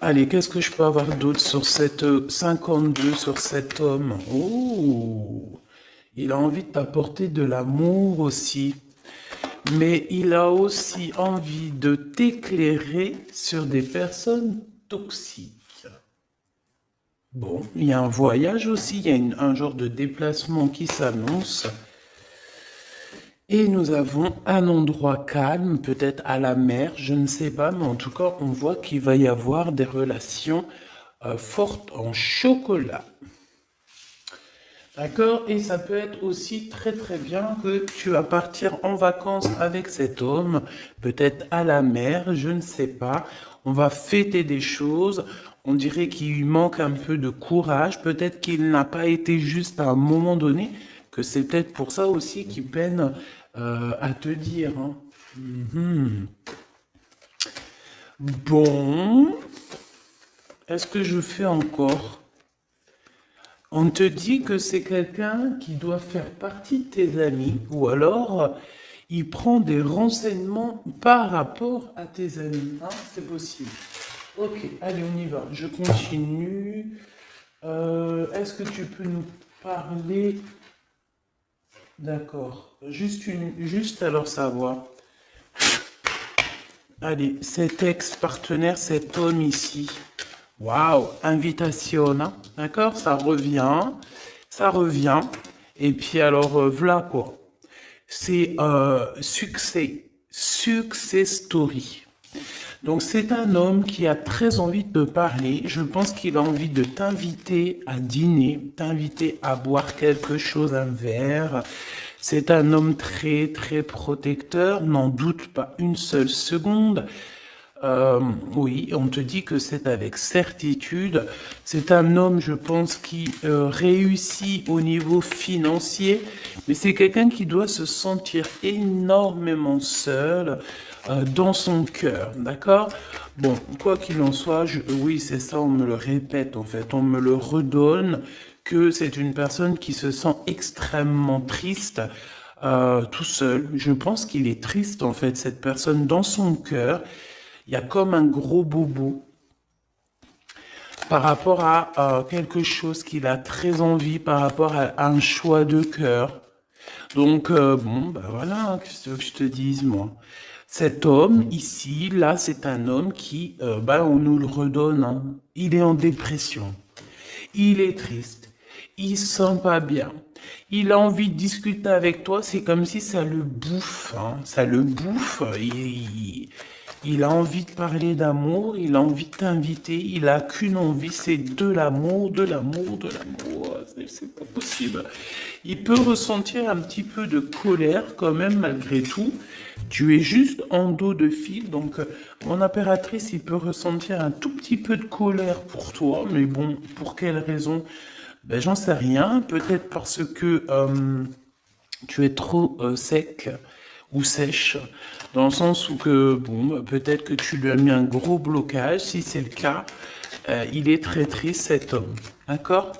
Allez, qu'est-ce que je peux avoir d'autre sur cette 52 sur cet homme? Oh, il a envie de t'apporter de l'amour aussi, mais il a aussi envie de t'éclairer sur des personnes toxiques. Bon, il y a un voyage aussi, il y a un genre de déplacement qui s'annonce. Et nous avons un endroit calme, peut-être à la mer, je ne sais pas, mais en tout cas, on voit qu'il va y avoir des relations fortes en chocolat. D'accord? Et ça peut être aussi très très bien que tu vas partir en vacances avec cet homme, peut-être à la mer, je ne sais pas. On va fêter des choses. On dirait qu'il lui manque un peu de courage. Peut-être qu'il n'a pas été juste à un moment donné, que c'est peut-être pour ça aussi qu'il peine à te dire, hein. Mhm. Bon, est-ce que je fais encore? On te dit que c'est quelqu'un qui doit faire partie de tes amis, ou alors il prend des renseignements par rapport à tes amis. Hein, c'est possible. Ok, allez, on y va. Je continue. Est-ce que tu peux nous parler? D'accord. Juste alors savoir. Allez, cet ex-partenaire, cet homme ici. Waouh, invitation, hein. D'accord, ça revient, ça revient. Et puis alors, voilà quoi. C'est success story. Donc c'est un homme qui a très envie de te parler. Je pense qu'il a envie de t'inviter à dîner, t'inviter à boire quelque chose, un verre. C'est un homme très très protecteur, n'en doute pas une seule seconde. Oui, on te dit que c'est avec certitude. C'est un homme, je pense, qui réussit au niveau financier, mais c'est quelqu'un qui doit se sentir énormément seul dans son cœur, d'accord? Bon, quoi qu'il en soit, oui, c'est ça, on me le répète, en fait, on me le redonne, que c'est une personne qui se sent extrêmement triste. Tout seul. Je pense qu'il est triste, en fait, cette personne dans son cœur. Il y a comme un gros bobo par rapport à quelque chose qu'il a très envie, par rapport à un choix de cœur. Donc, bon, bah voilà, qu'est-ce que je te dise, moi. Cet homme, ici, là, c'est un homme qui, bah, on nous le redonne, hein. Il est en dépression. Il est triste. Il se sent pas bien. Il a envie de discuter avec toi. C'est comme si ça le bouffe, hein. Ça le bouffe. Il a envie de parler d'amour. Il a envie de t'inviter. Il a qu'une envie, c'est de l'amour, de l'amour, de l'amour. C'est pas possible. Il peut ressentir un petit peu de colère quand même malgré tout. Tu es juste en dos de fil, donc mon impératrice, il peut ressentir un tout petit peu de colère pour toi, mais bon, pour quelle raison? Ben, j'en sais rien. Peut-être parce que tu es trop sec ou sèche, dans le sens où que, bon, bah, peut-être que tu lui as mis un gros blocage. Si c'est le cas, il est très triste cet homme. D'accord?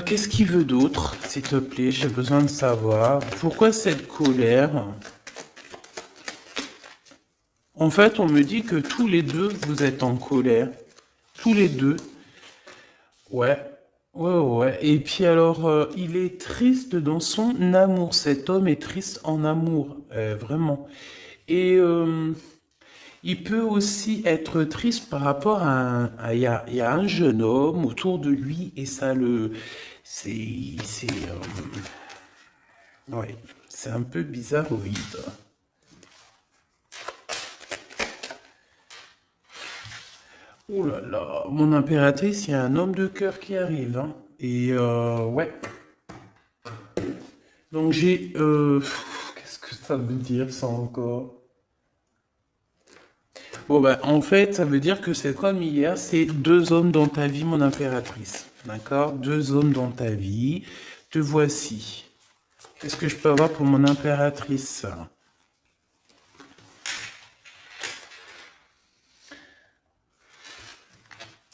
Qu'est-ce qu'il veut d'autre, s'il te plaît? J'ai besoin de savoir. Pourquoi cette colère? En fait, on me dit que tous les deux, vous êtes en colère. Tous les deux. Ouais. Ouais, ouais. Et puis alors, il est triste dans son amour. Cet homme est triste en amour. Vraiment. Et il peut aussi être triste par rapport à il y a un jeune homme autour de lui et ça le... Ouais, c'est un peu bizarroïde. Ouh là là, mon impératrice, il y a un homme de cœur qui arrive, hein. Et ouais. Donc j'ai... qu'est-ce que ça veut dire ça encore? Bon bah en fait, ça veut dire que c'est comme hier, c'est deux hommes dans ta vie, mon impératrice. D'accord? Deux hommes dans ta vie. Te voici. Qu'est-ce que je peux avoir pour mon impératrice?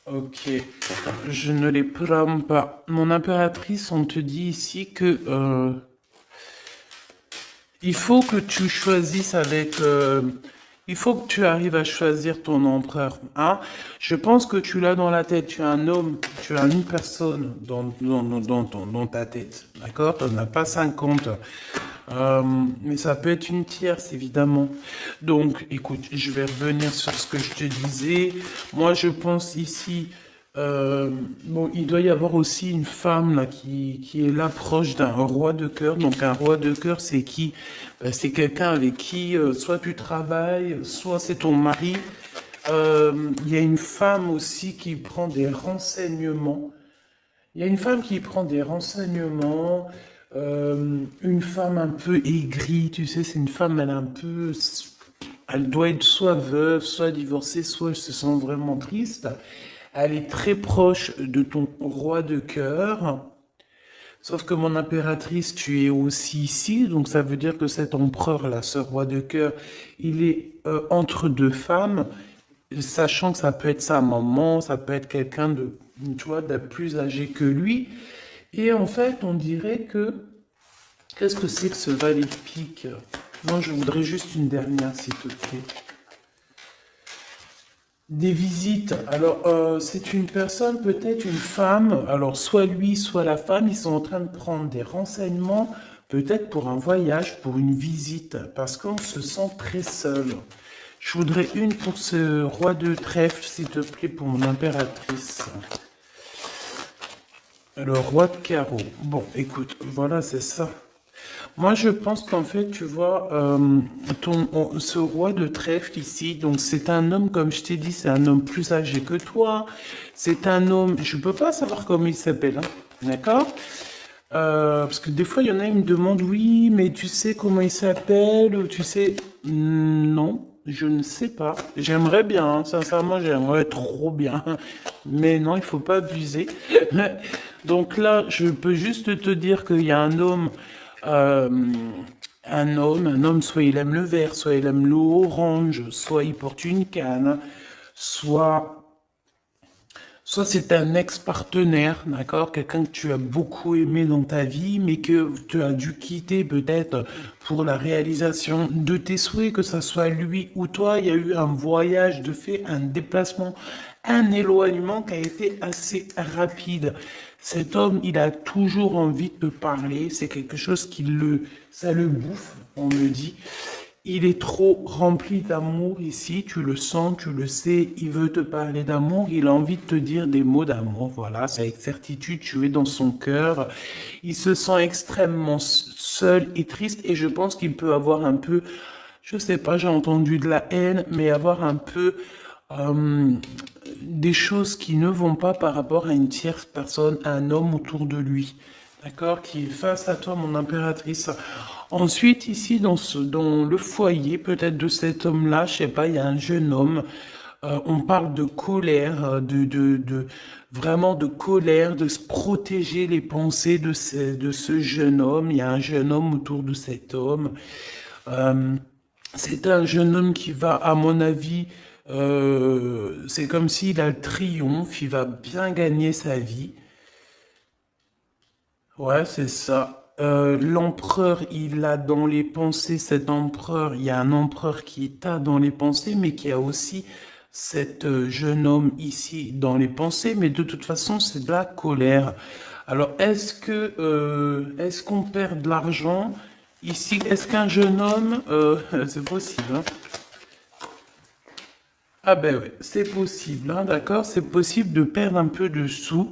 Ok, je ne les prends pas. Mon impératrice, on te dit ici que il faut que tu choisisses avec. Il faut que tu arrives à choisir ton empereur, hein. Je pense que tu l'as dans la tête. Tu as un homme, tu as une personne dans ta tête, d'accord? Tu n'en as pas 50. Euh, mais ça peut être une tierce, évidemment. Donc, écoute, je vais revenir sur ce que je te disais. Moi, je pense ici, bon, il doit y avoir aussi une femme là qui est là proche d'un roi de cœur. Donc, un roi de cœur, c'est qui? C'est quelqu'un avec qui soit tu travailles, soit c'est ton mari. Il y a une femme aussi qui prend des renseignements. Il y a une femme qui prend des renseignements, une femme un peu aigrie, tu sais, c'est une femme, elle est un peu, elle doit être soit veuve, soit divorcée, soit elle se sent vraiment triste. Elle est très proche de ton roi de cœur. Sauf que mon impératrice, tu es aussi ici, donc ça veut dire que cet empereur-là, ce roi de cœur, il est entre deux femmes, sachant que ça peut être sa maman, ça peut être quelqu'un de, tu vois, de plus âgé que lui. Et en fait, on dirait que, qu'est-ce que c'est que ce valet de pique? Moi, je voudrais juste une dernière, s'il te plaît. Des visites. Alors, c'est une personne, peut-être une femme. Alors, soit lui, soit la femme, ils sont en train de prendre des renseignements, peut-être pour un voyage, pour une visite, parce qu'on se sent très seul. Je voudrais une pour ce roi de trèfle, s'il te plaît, pour mon impératrice. Le roi de carreau. Bon, écoute, voilà, c'est ça. Moi, je pense qu'en fait, tu vois, ce roi de trèfle ici, donc c'est un homme, comme je t'ai dit, c'est un homme plus âgé que toi. C'est un homme, je peux pas savoir comment il s'appelle, hein, d'accord? Parce que des fois, il y en a, ils me demandent, oui, mais tu sais comment il s'appelle, ou tu sais, non, je ne sais pas. J'aimerais bien, hein, sincèrement, j'aimerais trop bien, mais non, il faut pas abuser. Donc là, je peux juste te dire qu'il y a euh, un homme, soit il aime le vert, soit il aime l'orange, soit il porte une canne, soit soit c'est un ex-partenaire, d'accord? Quelqu'un que tu as beaucoup aimé dans ta vie, mais que tu as dû quitter peut-être pour la réalisation de tes souhaits, que ça soit lui ou toi. Il y a eu un voyage de fait, un déplacement, un éloignement qui a été assez rapide. Cet homme, il a toujours envie de te parler. C'est quelque chose ça le bouffe, on me dit. Il est trop rempli d'amour ici, tu le sens, tu le sais, il veut te parler d'amour, il a envie de te dire des mots d'amour, voilà, c'est avec certitude, tu es dans son cœur. Il se sent extrêmement seul et triste et je pense qu'il peut avoir un peu, je sais pas, j'ai entendu de la haine, mais avoir un peu euh, des choses qui ne vont pas par rapport à une tierce personne, à un homme autour de lui. D'accord, qui est face à toi, mon impératrice. Ensuite, ici, dans le foyer, peut-être de cet homme-là, je sais pas, il y a un jeune homme. On parle de colère, vraiment de colère, de se protéger les pensées de ce jeune homme. Il y a un jeune homme autour de cet homme. Euh, c'est un jeune homme qui va, à mon avis, c'est comme s'il a le triomphe, il va bien gagner sa vie. Ouais, c'est ça. L'empereur, il a dans les pensées, cet empereur, il y a un empereur qui est dans les pensées, mais qui a aussi cet jeune homme ici dans les pensées, mais de toute façon, c'est de la colère. Alors, est-ce qu'on perd de l'argent ici? Est-ce qu'un jeune homme, c'est possible, hein? Ah ben oui, c'est possible, hein, d'accord? C'est possible de perdre un peu de sous,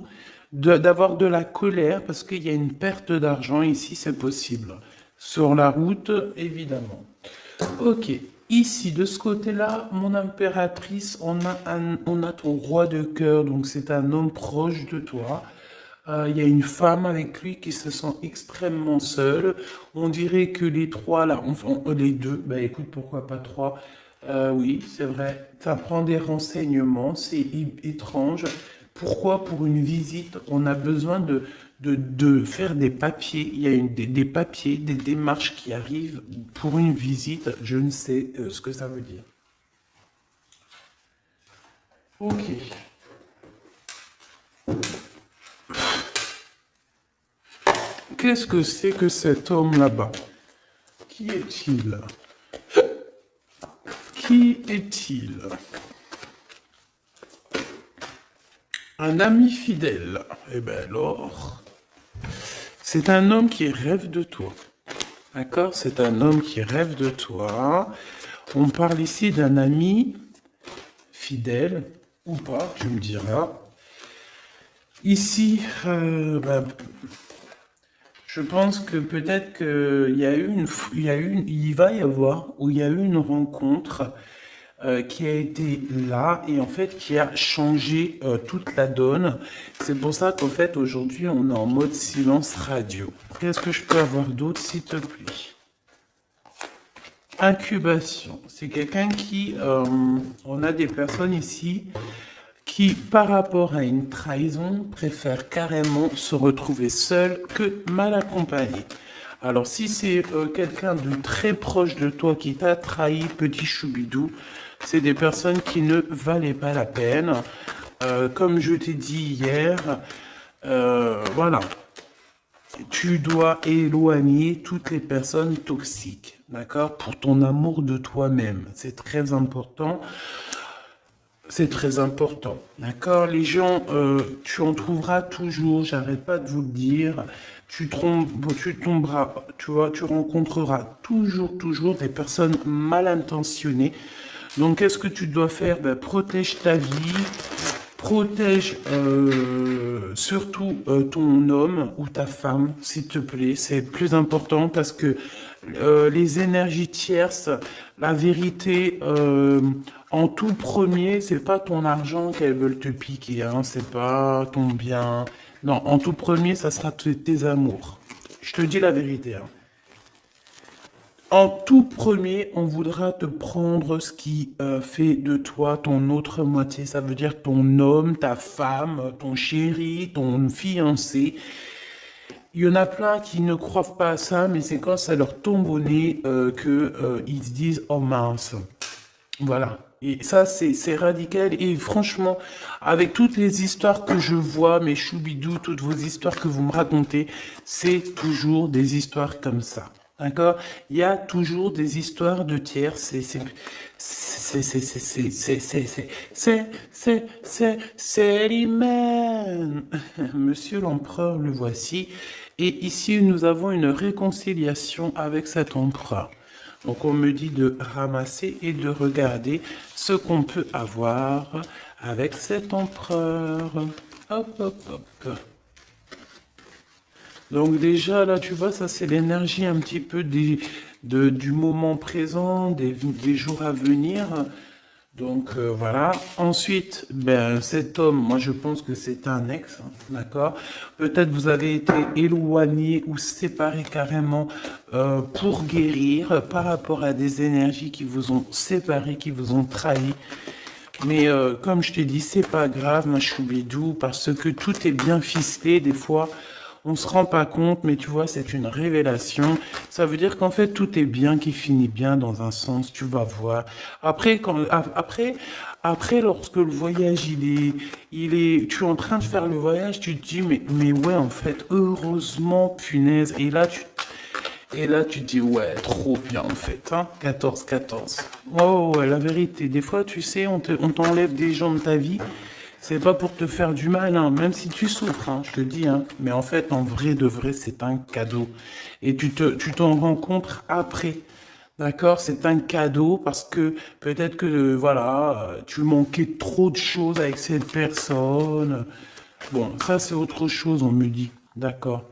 d'avoir de la colère, parce qu'il y a une perte d'argent ici, c'est possible. Sur la route, évidemment. Ok, ici, de ce côté-là, mon impératrice, on a ton roi de cœur, donc c'est un homme proche de toi. Il y a une femme avec lui qui se sent extrêmement seule. On dirait que les trois, là, enfin, les deux, bah écoute, pourquoi pas trois? Oui, c'est vrai. Ça prend des renseignements, c'est étrange. Pourquoi pour une visite, on a besoin de faire des papiers? Il y a des papiers, des démarches qui arrivent pour une visite. Je ne sais ce que ça veut dire. Ok. Qu'est-ce que c'est que cet homme là-bas? Qui est-il? Qui est-il? Un ami fidèle. Eh bien alors, c'est un homme qui rêve de toi. D'accord? C'est un homme qui rêve de toi. On parle ici d'un ami fidèle ou pas, tu me diras. Ici, je pense que peut-être il va y avoir, ou il y a eu une rencontre qui a été là et en fait qui a changé toute la donne. C'est pour ça qu'en fait aujourd'hui on est en mode silence radio. Qu'est-ce que je peux avoir d'autre s'il te plaît? Incubation. C'est quelqu'un qui, on a des personnes ici qui, par rapport à une trahison, préfèrent carrément se retrouver seul que mal accompagné. Alors si c'est quelqu'un de très proche de toi qui t'a trahi, petit choubidou, c'est des personnes qui ne valaient pas la peine. Comme je t'ai dit hier, voilà, tu dois éloigner toutes les personnes toxiques, d'accord, pour ton amour de toi-même. C'est très important. C'est très important, d'accord? Les gens, tu en trouveras toujours, j'arrête pas de vous le dire. Tu tomberas, tu vois, tu rencontreras toujours des personnes mal intentionnées. Donc, qu'est-ce que tu dois faire? Ben, protège ta vie, protège surtout ton homme ou ta femme, s'il te plaît. C'est le plus important parce que les énergies tierces, la vérité, en tout premier, c'est pas ton argent qu'elles veulent te piquer, hein, c'est pas ton bien. Non, en tout premier, ça sera tes amours. Je te dis la vérité, hein. En tout premier, on voudra te prendre ce qui fait de toi ton autre moitié. Ça veut dire ton homme, ta femme, ton chéri, ton fiancé. Il y en a plein qui ne croient pas à ça, mais c'est quand ça leur tombe au nez ils se disent oh mince. Voilà. Et ça, c'est radical. Et franchement, avec toutes les histoires que je vois, mes choubidous, toutes vos histoires que vous me racontez, c'est toujours des histoires comme ça. D'accord? Il y a toujours des histoires de tiers. C'est l'hymen. Monsieur l'empereur, le voici. Et ici, nous avons une réconciliation avec cet empereur. Donc, on me dit de ramasser et de regarder ce qu'on peut avoir avec cet empereur. Hop, hop, hop. Donc, déjà, là, tu vois, ça, c'est l'énergie un petit peu du moment présent, des jours à venir. Donc, voilà. Ensuite, ben, cet homme, moi, je pense que c'est un ex, hein, d'accord? Peut-être vous avez été éloigné ou séparé carrément pour guérir par rapport à des énergies qui vous ont séparé, qui vous ont trahi. Mais comme je t'ai dit, c'est pas grave, ma choubidou, parce que tout est bien ficelé. Des fois, on se rend pas compte, mais tu vois, c'est une révélation. Ça veut dire qu'en fait, tout est bien qui finit bien dans un sens, tu vas voir. Après, lorsque le voyage, tu es en train de faire le voyage, tu te dis, mais ouais, en fait, heureusement, punaise. Et là, tu te dis, ouais, trop bien, en fait, hein, 14-14. Oh, ouais, la vérité, des fois, tu sais, on t'enlève des gens de ta vie. C'est pas pour te faire du mal, hein, même si tu souffres, hein, je te dis, hein. Mais en fait, en vrai de vrai, c'est un cadeau. Et tu t'en rends compte après. D'accord? C'est un cadeau parce que peut-être que, voilà, tu manquais trop de choses avec cette personne. Bon, ça, c'est autre chose, on me dit. D'accord.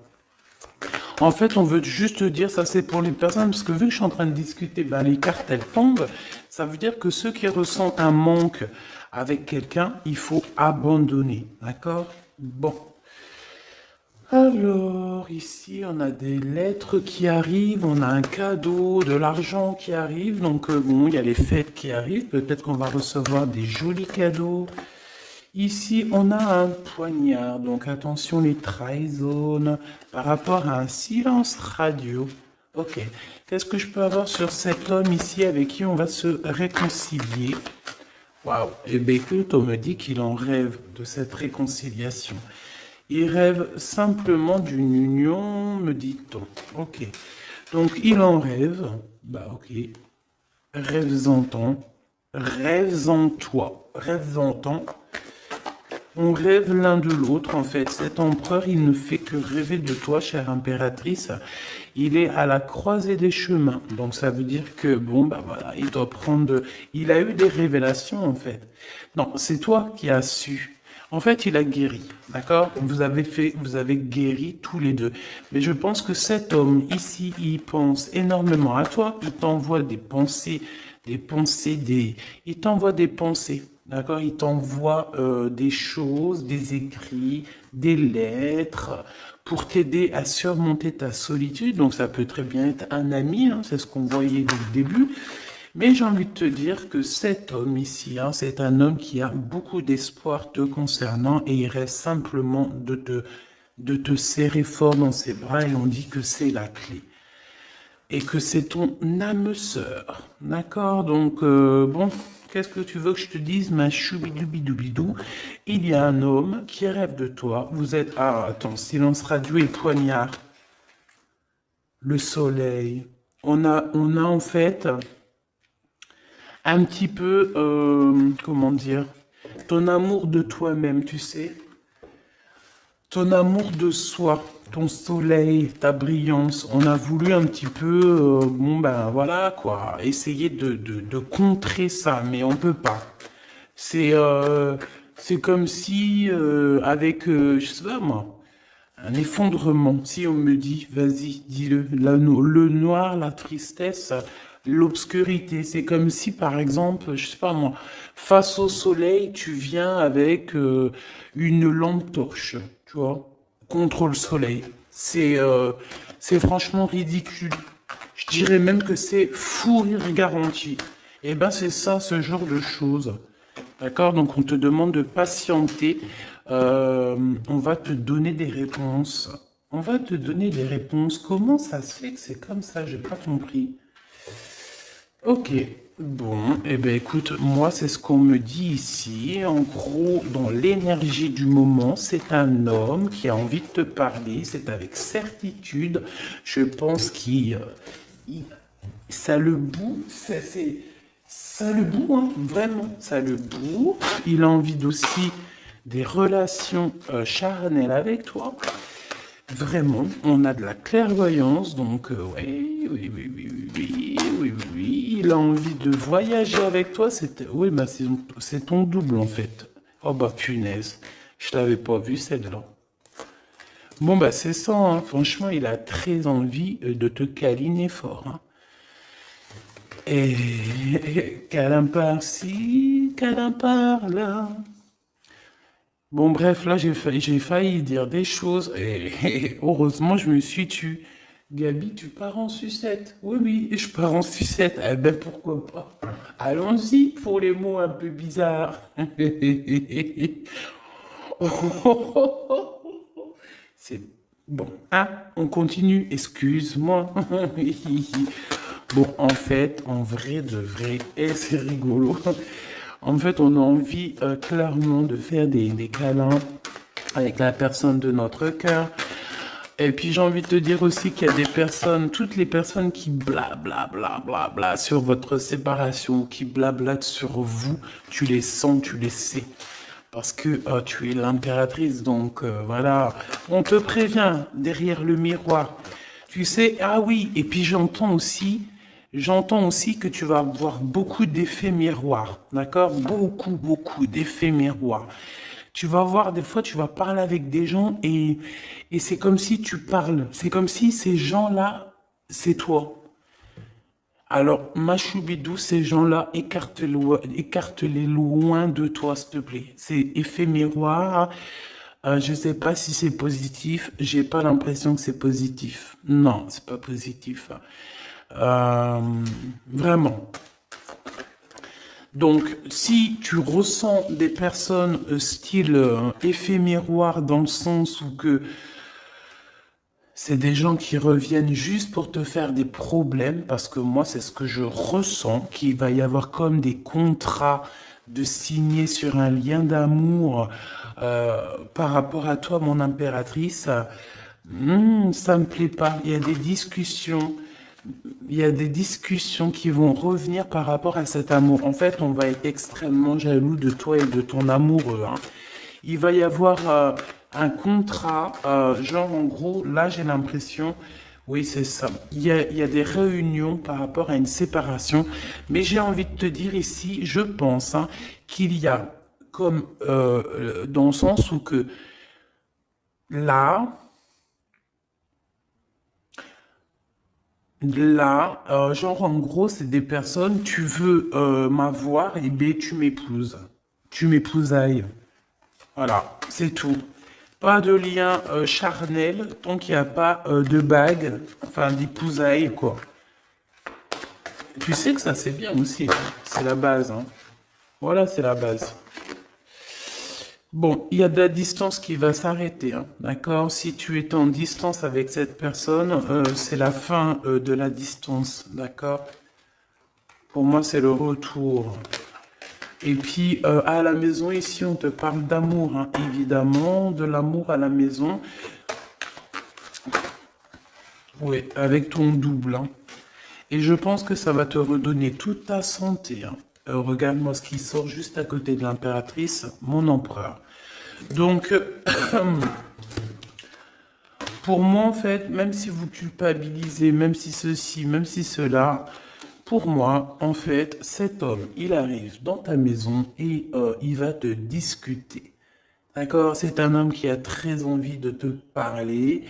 En fait, on veut juste dire, ça c'est pour les personnes, parce que vu que je suis en train de discuter, ben, les cartes elles tombent, ça veut dire que ceux qui ressentent un manque avec quelqu'un, il faut abandonner, d'accord? Bon. Alors, ici, on a des lettres qui arrivent, on a un cadeau, de l'argent qui arrive, donc bon, il y a les fêtes qui arrivent, peut-être qu'on va recevoir des jolis cadeaux. Ici, on a un poignard, donc attention les trahisons par rapport à un silence radio. Ok, qu'est-ce que je peux avoir sur cet homme ici avec qui on va se réconcilier? Waouh, eh bien écoute, on me dit qu'il en rêve de cette réconciliation. Il rêve simplement d'une union, me dit-on. Ok, donc il en rêve, bah ok, rêve-en-ton. rêves en toi, rêves en temps. On rêve l'un de l'autre, en fait. Cet empereur, il ne fait que rêver de toi, chère impératrice. Il est à la croisée des chemins. Donc, ça veut dire que, bon, bah voilà, il doit prendre... Il a eu des révélations, en fait. Non, c'est toi qui as su. En fait, il a guéri, d'accord? Vous avez guéri tous les deux. Mais je pense que cet homme, ici, il pense énormément à toi. Il t'envoie il t'envoie des pensées. D'accord? Il t'envoie des choses, des écrits, des lettres pour t'aider à surmonter ta solitude. Donc ça peut très bien être un ami, hein, c'est ce qu'on voyait dès le début. Mais j'ai envie de te dire que cet homme ici, hein, c'est un homme qui a beaucoup d'espoir te concernant et il reste simplement de te serrer fort dans ses bras et on dit que c'est la clé et que c'est ton âme sœur. D'accord? Donc, bon, qu'est-ce que tu veux que je te dise, ma choubidoubidou? Il y a un homme qui rêve de toi. Vous êtes... Ah, attends, silence radio et poignard. Le soleil. On a en fait un petit peu, comment dire, ton amour de toi-même, tu sais. Ton amour de soi, ton soleil, ta brillance, on a voulu un petit peu, bon ben voilà quoi, essayer de contrer ça, mais on peut pas. C'est c'est comme si avec, je sais pas moi, un effondrement. Si on me dit, vas-y, dis-le, le noir, la tristesse, l'obscurité, c'est comme si, par exemple, je sais pas moi, face au soleil, tu viens avec une lampe torche, tu vois, contre le soleil. C'est franchement ridicule. Je dirais même que c'est fou rire garanti. Et ben c'est ça, ce genre de choses. D'accord? Donc on te demande de patienter. On va te donner des réponses. On va te donner des réponses. Comment ça se fait que c'est comme ça? J'ai pas compris. Ok. Bon, eh ben écoute, moi c'est ce qu'on me dit ici. En gros, dans l'énergie du moment, c'est un homme qui a envie de te parler. C'est avec certitude. Je pense il- ça le boue. Ça le boue, hein, vraiment, ça le boue. Il a envie aussi des relations charnelles avec toi. Vraiment, on a de la clairvoyance, donc oui. Il a envie de voyager avec toi. Oui, bah c'est ton double en fait. Oh bah punaise, je l'avais pas vu celle-là. Bon bah c'est ça, hein. Franchement, il a très envie de te câliner fort, hein. Et câlin par-ci, câlin par-là. Bon, bref, là, j'ai failli dire des choses et heureusement, je me suis tue. Gabi, tu pars en sucette. Oui, je pars en sucette. Eh ben, pourquoi pas? Allons-y pour les mots un peu bizarres. C'est bon. Ah, on continue. Excuse-moi. Bon, en fait, en vrai de vrai, et c'est rigolo. En fait, on a envie clairement de faire des câlins avec la personne de notre cœur. Et puis j'ai envie de te dire aussi qu'il y a des personnes, toutes les personnes qui bla sur votre séparation, qui blablatent sur vous, tu les sens, tu les sais. Parce que tu es l'impératrice, donc voilà, on te prévient derrière le miroir. Tu sais, ah oui, et puis j'entends aussi que tu vas avoir beaucoup d'effets miroirs, d'accord? Beaucoup d'effets miroirs. Tu vas voir, des fois, tu vas parler avec des gens et c'est comme si tu parles. C'est comme si ces gens-là, c'est toi. Alors, ma choubidou, ces gens-là, écarte-les loin de toi, s'il te plaît. C'est effet miroir. Je sais pas si c'est positif. J'ai pas l'impression que c'est positif. Non, c'est pas positif. Euh, Vraiment. Donc, si tu ressens des personnes style effet miroir dans le sens où que c'est des gens qui reviennent juste pour te faire des problèmes, parce que moi, c'est ce que je ressens, qu'il va y avoir comme des contrats de signer sur un lien d'amour par rapport à toi, mon impératrice. Ça me plaît pas. Il y a des discussions. Il y a des discussions qui vont revenir par rapport à cet amour. En fait, on va être extrêmement jaloux de toi et de ton amoureux, hein. Il va y avoir un contrat, genre en gros, là j'ai l'impression, oui c'est ça, il y a des réunions par rapport à une séparation, mais j'ai envie de te dire ici, je pense, hein, qu'il y a comme, dans le sens où que là, genre en gros, c'est des personnes, tu veux m'avoir, et ben tu m'épouses. Tu m'épousailles. Voilà, c'est tout. Pas de lien charnel tant qu'il n'y a pas de bague, enfin d'épousailles, quoi. Tu sais que ça, c'est bien aussi, hein. C'est la base, hein. Voilà, c'est la base. Bon, il y a de la distance qui va s'arrêter, hein, d'accord? Si tu es en distance avec cette personne, c'est la fin de la distance, d'accord? Pour moi, c'est le retour. Et puis, à la maison, ici, on te parle d'amour, hein, évidemment, de l'amour à la maison. Oui, avec ton double, hein. Et je pense que ça va te redonner toute ta santé, hein. Regarde-moi ce qui sort juste à côté de l'impératrice, mon empereur. Donc, pour moi, en fait, même si vous culpabilisez, même si ceci, même si cela, pour moi, en fait, cet homme, il arrive dans ta maison et il va te discuter. D'accord? C'est un homme qui a très envie de te parler.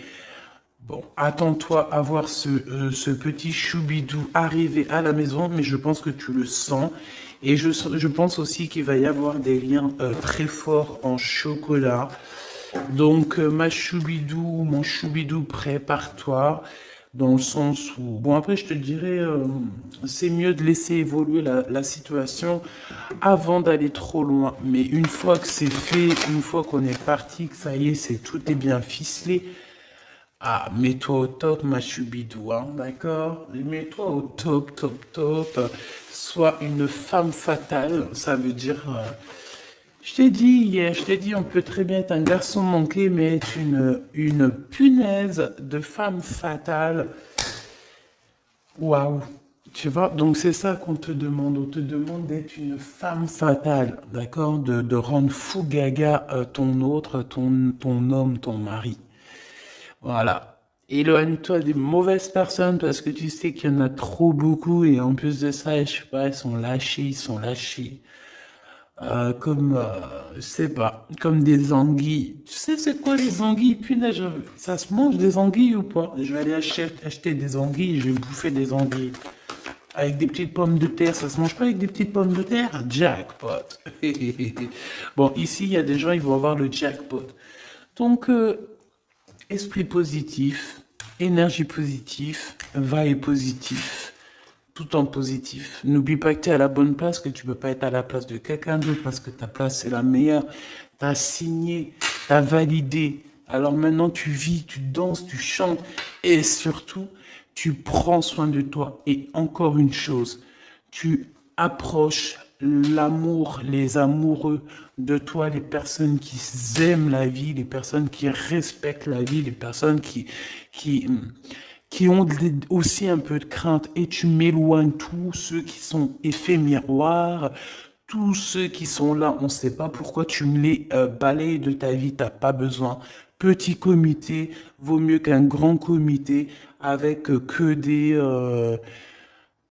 Bon, attends-toi à voir ce petit choubidou arriver à la maison, mais je pense que tu le sens. Et je pense aussi qu'il va y avoir des liens très forts en chocolat. Donc, ma choubidou, mon choubidou, prépare-toi. Dans le sens où, bon, après, je te dirais, c'est mieux de laisser évoluer la situation avant d'aller trop loin. Mais une fois que c'est fait, une fois qu'on est parti, que ça y est, tout est bien ficelé, ah, mets-toi au top, ma choubidou, hein, d'accord? Mets-toi au top, top, top. Sois une femme fatale, ça veut dire. Je t'ai dit hier, je t'ai dit, on peut très bien être un garçon manqué, mais être une punaise de femme fatale. Waouh! Tu vois, donc c'est ça qu'on te demande. On te demande d'être une femme fatale, d'accord? De rendre fou gaga ton autre, ton homme, ton mari. Voilà. Éloigne-toi des mauvaises personnes parce que tu sais qu'il y en a trop beaucoup et en plus de ça, je sais pas, ils sont lâchés, ils sont lâchés. Comme, je sais pas, comme des anguilles. Tu sais c'est quoi les anguilles? Punaise, ça se mange des anguilles ou pas? Je vais aller acheter des anguilles, je vais bouffer des anguilles. Avec des petites pommes de terre, ça se mange pas avec des petites pommes de terre? Jackpot. Bon, ici, il y a des gens, ils vont avoir le jackpot. Donc, esprit positif, énergie positive, vibe positif, tout en positif. N'oublie pas que tu es à la bonne place, que tu peux pas être à la place de quelqu'un d'autre parce que ta place c'est la meilleure. Tu as signé, tu as validé. Alors maintenant tu vis, tu danses, tu chantes et surtout tu prends soin de toi. Et encore une chose, tu approches l'amour, les amoureux de toi, les personnes qui aiment la vie, les personnes qui respectent la vie, les personnes qui, qui ont aussi un peu de crainte. Et tu m'éloignes tous ceux qui sont effets miroirs, tous ceux qui sont là, on ne sait pas pourquoi tu me les balayes de ta vie, t'as pas besoin. Petit comité vaut mieux qu'un grand comité avec que des